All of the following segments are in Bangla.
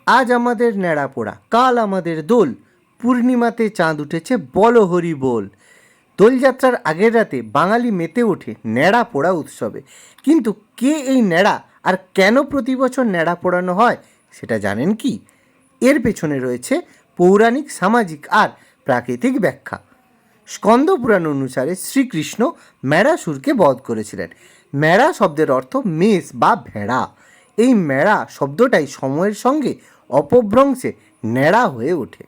আজ আমাদের ন্যাড়া পোড়া, কাল আমাদের দোল, পূর্ণিমাতে চাঁদ উঠেছে বলো হরি বল। দোলযাত্রার আগের রাতে বাঙালি মেতে ওঠে ন্যাড়া পোড়া উৎসবে। কিন্তু কে এই ন্যাড়া, আর কেন প্রতি বছর ন্যাড়া পোড়ানো হয় সেটা জানেন কি? এর পেছনে রয়েছে পৌরাণিক, সামাজিক আর প্রাকৃতিক ব্যাখ্যা। স্কন্দ পুরাণ অনুসারে শ্রীকৃষ্ণ ম্যাড়াসুরকে বধ করেছিলেন। ম্যাড়া শব্দের অর্থ মেষ বা ভেড়া। এই ম্যাড়া শব্দটাই সময়ের সঙ্গে অপভ্রংশে ন্যাড়া হয়ে ওঠে।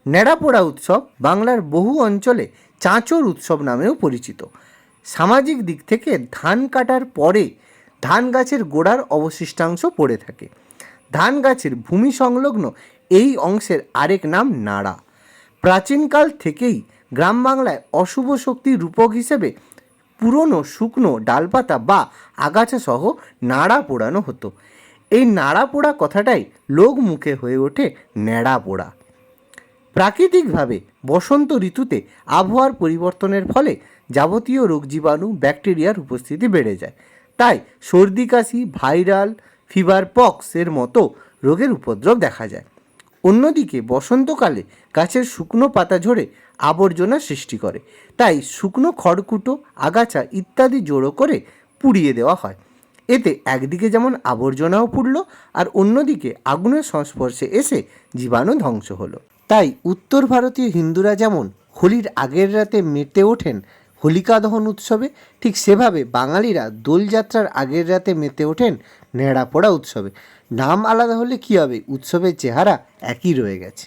ন্যাড়াপোড়া উৎসব বাংলার বহু অঞ্চলে চাঁচর উৎসব নামেও পরিচিত। সামাজিক দিক থেকে ধান কাটার পরে ধান গাছের গোড়ার অবশিষ্টাংশ পড়ে থাকে। ধান গাছের ভূমি সংলগ্ন এই অংশের আরেক নাম নাড়া। প্রাচীনকাল থেকেই গ্রাম বাংলায় অশুভ শক্তির রূপক হিসেবে পুরনো শুকনো ডালপাতা বা আগাছা সহ নাড়া পোড়ানো হতো। এই নাড়া পোড়া কথাটাই লোক মুখে হয়ে ওঠে ন্যাড়া পোড়া। প্রাকৃতিকভাবে বসন্ত ঋতুতে আবহাওয়ার পরিবর্তনের ফলে যাবতীয় রোগ জীবাণু, ব্যাকটেরিয়ার উপস্থিতি বেড়ে যায়। তাই সর্দি কাশি, ভাইরাল ফিভার, পক্স এর মতো রোগের উপদ্রব দেখা যায়। অন্যদিকে বসন্তকালে গাছের শুকনো পাতা ঝরে আবর্জনা সৃষ্টি করে। তাই শুকনো খড়কুটো, আগাছা ইত্যাদি জড়ো করে পুড়িয়ে দেওয়া হয়। এতে একদিকে যেমন আবর্জনাও পুড়ল, আর অন্যদিকে আগুনের সংস্পর্শে এসে জীবাণু ধ্বংস হলো। তাই উত্তর ভারতীয় হিন্দুরা যেমন হোলির আগের রাতে মেতে ওঠেন হোলিকা দহন উৎসবে, ঠিক সেভাবে বাঙালিরা দোলযাত্রার আগের রাতে মেতে ওঠেন ন্যাড়া পোড়া উৎসবে। নাম আলাদা হলে কী হবে, উৎসবের চেহারা একই রয়ে গেছে।